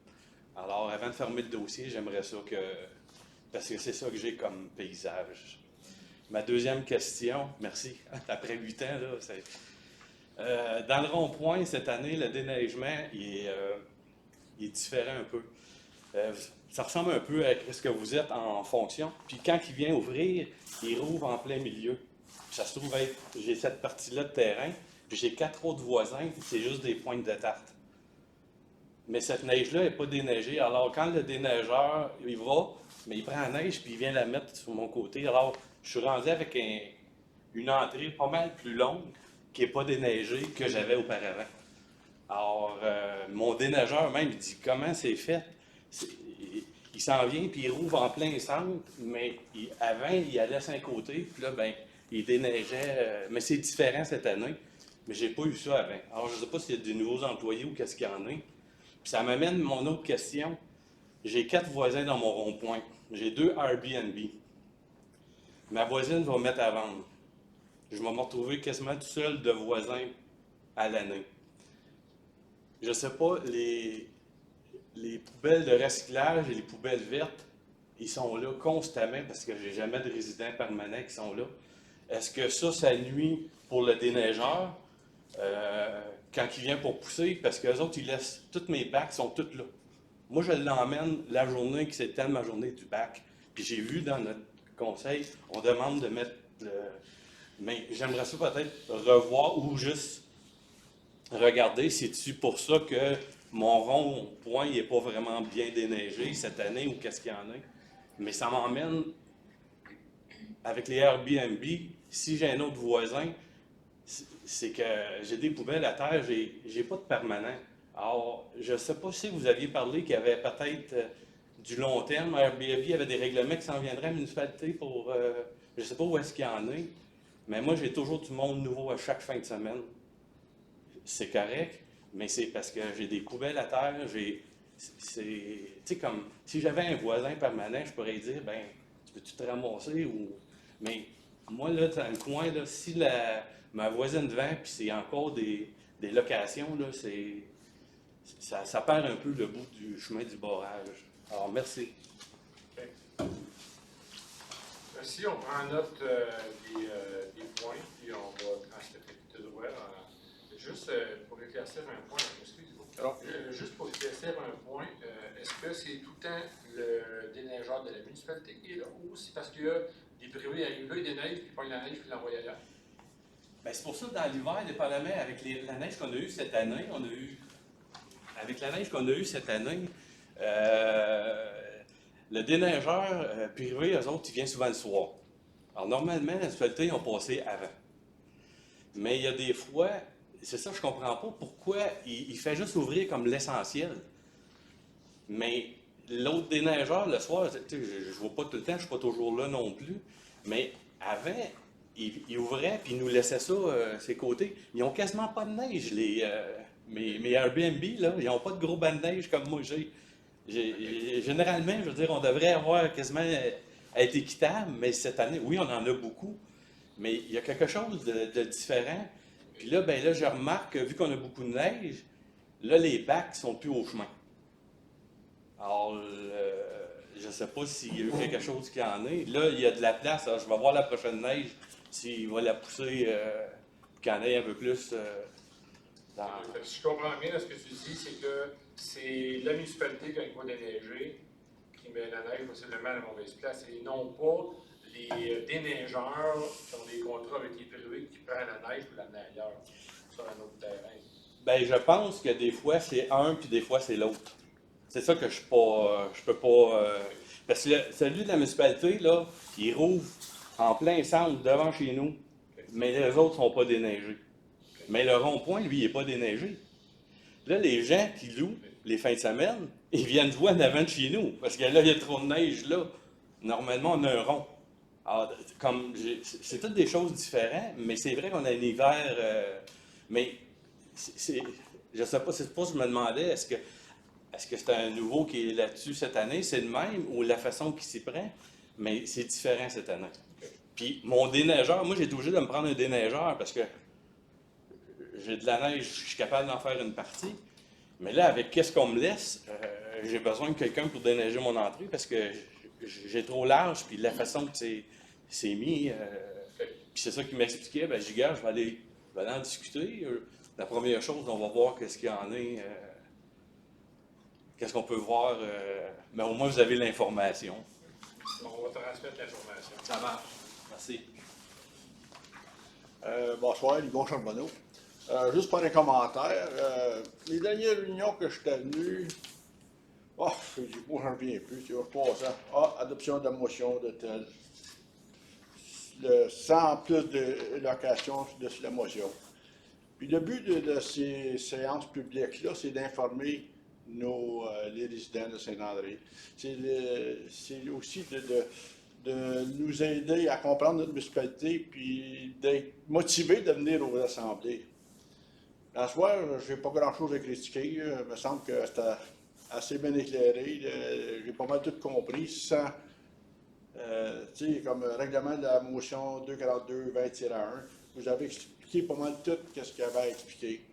Alors, avant de fermer le dossier, j'aimerais ça que... Parce que c'est ça que j'ai comme paysage. Ma deuxième question, merci, après 8 ans, là, c'est... dans le rond-point, cette année, le déneigement, il est différent un peu. Ça ressemble un peu à ce que vous êtes en fonction. Puis quand il vient ouvrir, il rouvre en plein milieu. Puis ça se trouve être... J'ai cette partie-là de terrain, puis j'ai 4 autres voisins, c'est juste des pointes de tarte. Mais cette neige-là n'est pas déneigée. Alors, quand le déneigeur, il va, mais il prend la neige puis il vient la mettre sur mon côté. Alors, je suis rendu avec une entrée pas mal plus longue qui n'est pas déneigée que j'avais auparavant. Alors, mon déneigeur même, il dit comment c'est fait. Il s'en vient puis il rouvre en plein centre, mais avant, il allait sur un côté, puis là, ben, il déneigeait. Mais c'est différent cette année. Mais j'ai pas eu ça avant. Alors, je ne sais pas s'il y a des nouveaux employés ou qu'est-ce qu'il y en a. Puis ça m'amène mon autre question. J'ai 4 voisins dans mon rond-point. J'ai 2 Airbnb. Ma voisine va me mettre à vendre. Je vais me retrouver quasiment tout seul de voisins à l'année. Je ne sais pas, les poubelles de recyclage et les poubelles vertes, ils sont là constamment parce que j'ai jamais de résidents permanents qui sont là. Est-ce que ça nuit pour le déneigeur? Quand il vient pour pousser, parce qu'eux autres, ils laissent, toutes mes bacs sont toutes là. Moi, je l'emmène la journée qui c'est ma journée du bac. Puis j'ai vu dans notre conseil, on demande de mettre mais j'aimerais ça peut-être revoir ou juste regarder si c'est pour ça que mon rond-point n'est pas vraiment bien déneigé cette année ou qu'est-ce qu'il y en a. Mais ça m'emmène avec les Airbnb, si j'ai un autre voisin, c'est que j'ai des poubelles à terre, j'ai pas de permanent. Alors, je ne sais pas si vous aviez parlé qu'il y avait peut-être du long terme. Airbnb, il y avait des règlements qui s'en viendraient à la municipalité pour... je ne sais pas où est-ce qu'il y en a. Mais moi, j'ai toujours du monde nouveau à chaque fin de semaine. C'est correct, mais c'est parce que j'ai des poubelles à terre. Tu sais, comme si j'avais un voisin permanent, je pourrais dire, ben, tu peux-tu te ramasser ou... Mais moi, là, dans le coin, là, si ma voisine vend, puis c'est encore des locations, là, ça perd un peu le bout du chemin du barrage. Alors, merci. Okay. Merci, on prend note des points, puis on va transmettre tout de droit. Juste pour éclaircir un point, excusez-moi. Juste pour éclaircir un point, est-ce que c'est tout le temps le déneigeur de la municipalité qui est là, ou c'est parce qu'il y a des privés arrivent là, ils déneigent, puis ils prennent la neige, puis l'envoient ailleurs? Bien, c'est pour ça que dans l'hiver, dépendamment avec la neige qu'on a eue cette année, le déneigeur privé, eux autres, ils viennent souvent le soir. Alors, normalement, la municipalité, ils ont passé avant. Mais il y a des fois, c'est ça, je ne comprends pas pourquoi il fait juste ouvrir comme l'essentiel. Mais l'autre déneigeur, le soir, je ne vois pas tout le temps, je ne suis pas toujours là non plus. Mais avant, il ouvrait puis il nous laissait ça, ses côtés. Ils n'ont quasiment pas de neige, mes Airbnb, là. Ils n'ont pas de gros bancs de neige comme moi j'ai. Généralement, je veux dire, on devrait avoir quasiment être équitable, mais cette année, oui, on en a beaucoup, mais il y a quelque chose de différent. Puis là, ben là, je remarque que vu qu'on a beaucoup de neige, là, les bacs sont plus au chemin. Alors, je ne sais pas s'il y a eu quelque chose qui en est. Là, il y a de la place. Alors, je vais voir la prochaine neige, s'il va la pousser, qu'il y en ait un peu plus. Si je comprends bien, ce que tu dis, c'est que c'est la municipalité, quand il va déneiger, qui met la neige possiblement à la mauvaise place, et non pas les déneigeurs qui ont des contrats avec les privés qui prennent la neige pour l'amener ailleurs, sur un autre terrain. Bien, je pense que des fois, c'est un, puis des fois, c'est l'autre. C'est ça que je peux pas... parce que celui de la municipalité, là, il rouvre en plein centre devant chez nous, mais les autres ne sont pas déneigés. Mais le rond-point, lui, il n'est pas déneigé. Là, les gens qui louent les fins de semaine, ils viennent jouer en avant de chez nous, parce que là, il y a trop de neige là. Normalement, on a un rond. Alors, c'est toutes des choses différentes, mais c'est vrai qu'on a un hiver... mais Je ne sais pas, c'est pour ça que je me demandais, est-ce que c'est un nouveau qui est là-dessus cette année? C'est le même ou la façon qu'il s'y prend? Mais c'est différent cette année. Puis mon déneigeur, moi j'ai été obligé de me prendre un déneigeur parce que j'ai de la neige, je suis capable d'en faire une partie. Mais là, avec qu'est-ce qu'on me laisse, j'ai besoin de quelqu'un pour déneiger mon entrée parce que j'ai trop large, puis la façon que c'est mis, puis c'est ça qu'il m'expliquait, ben Giga, je vais aller en discuter. La première chose, on va voir qu'est-ce qu'il y en est, qu'est-ce qu'on peut voir, mais au moins vous avez l'information. On va transmettre l'information. Ça marche. Merci. Bonsoir, Yvon Charbonneau. Juste pour un commentaire, les dernières réunions que j'étais venu, j'en reviens plus, tu vois, 3 ans. Adoption de la motion de tel. Sans plus de location de la motion. Puis le but de ces séances publiques-là, c'est d'informer les résidents de Saint-André. C'est aussi de nous aider à comprendre notre municipalité puis d'être motivés de venir aux assemblées. À ce soir, je n'ai pas grand-chose à critiquer. Il me semble que c'était assez bien éclairé. J'ai pas mal tout compris sans, comme règlement de la motion 242-20-1. Vous avez expliqué pas mal tout ce qu'il y avait à expliquer.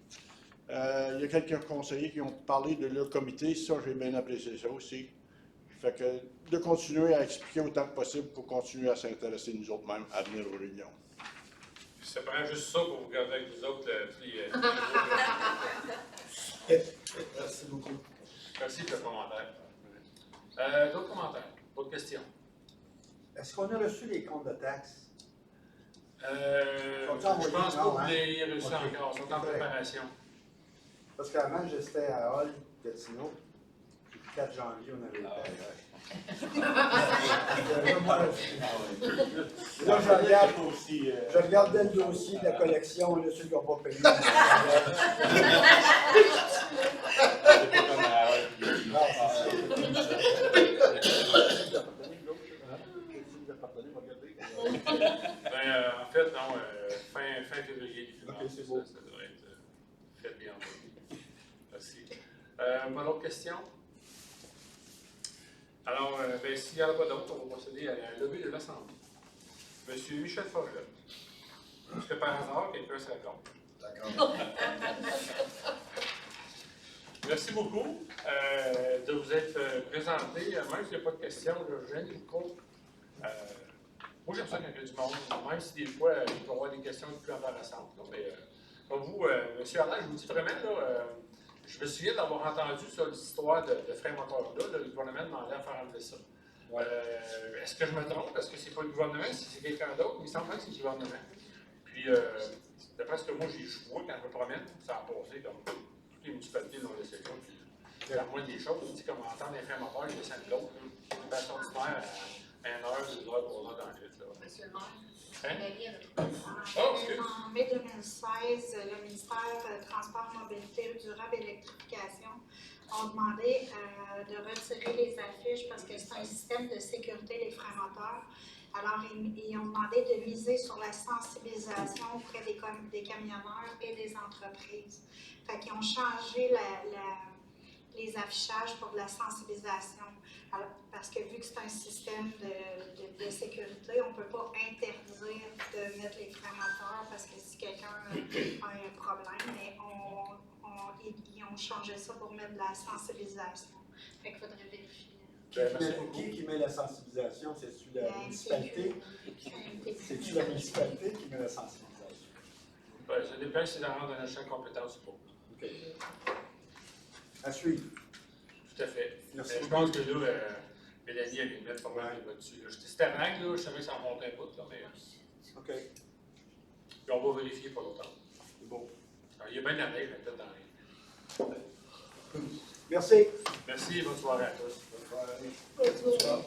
Il y a quelques conseillers qui ont parlé de leur comité. Ça, j'ai bien apprécié ça aussi. Fait que de continuer à expliquer autant que possible pour continuer à s'intéresser nous autres mêmes à venir aux réunions. Ça prend juste ça pour vous garder avec vous autres. Merci beaucoup. Merci pour le commentaire. D'autres commentaires? D'autres questions? Est-ce qu'on a reçu les comptes de taxes? Je pense pas que vous l'ayez reçu encore. Ils sont en préparation. Parce qu'avant, j'étais à Hall, Gatineau. Puis le 4 janvier, on avait été à là, je regardais le dossier de la collection, là, ceux qui n'ont pas payé. En fait, non, fin février, les finances, c'est beau. Ça devrait être fait bien. Merci. Pas d'autres questions? Alors, s'il n'y en a pas d'autres, on va procéder à la levée de l'Assemblée. Monsieur Michel Forget. Est-ce que par hasard, quelqu'un se raconte? D'accord. Merci beaucoup de vous être présenté. Même s'il n'y a pas de questions, je viens de vous cours. Moi, j'aime ça quand il y a du monde, même si des fois, il peut y avoir des questions plus embarrassantes. Là, mais comme vous, M. Arnaud, je vous dis vraiment, là, je me souviens d'avoir entendu ça, l'histoire de Frère Moteur-là, le gouvernement demandait à faire enlever ça. Est-ce que je me trompe? Est-ce que c'est pas le gouvernement, si c'est quelqu'un d'autre? Il semble que c'est le gouvernement. Puis, d'après ce que moi, je vois quand je me promène, ça a passé comme toutes les municipalités l'ont laissé là. Puis, la moindre des choses, on dit comme on entend des frères moteurs, ils descendent de l'autre. Une façon ordinaire à 1 heure, 2 heures, 3 heures dans le vide. Monsieur le maire. Hein? En mai 2016, le ministère Transport, Mobilité Durable et Électrification ont demandé de retirer les affiches parce que c'est un système de sécurité, les freins moteurs. Alors, ils ont demandé de miser sur la sensibilisation auprès des camionneurs et des entreprises. Fait qu'ils ont changé les affichages pour de la sensibilisation. Alors, parce que vu que c'est un système de sécurité, on ne peut pas interdire de mettre les freins moteurs parce que si quelqu'un a un problème, mais ils ont changé ça pour mettre de la sensibilisation. Fait qu'il faudrait vérifier. Qui met la sensibilisation? C'est-tu la municipalité? C'est-tu la municipalité qui met la sensibilisation? Ça dépend si c'est dans un champ de compétences ou pas. OK. À suivre. Tout à fait. Merci. Je pense que là, Mélanie avait une mettre pas mal là-dessus. C'était vague, là, je savais que ça remontait un bout, là, mais. OK. Puis on va vérifier pour longtemps. C'est beau. Alors, il y a bien de la neige, mais peut-être dans rien. Merci. Merci, bonne soirée à tous. Bonne soirée.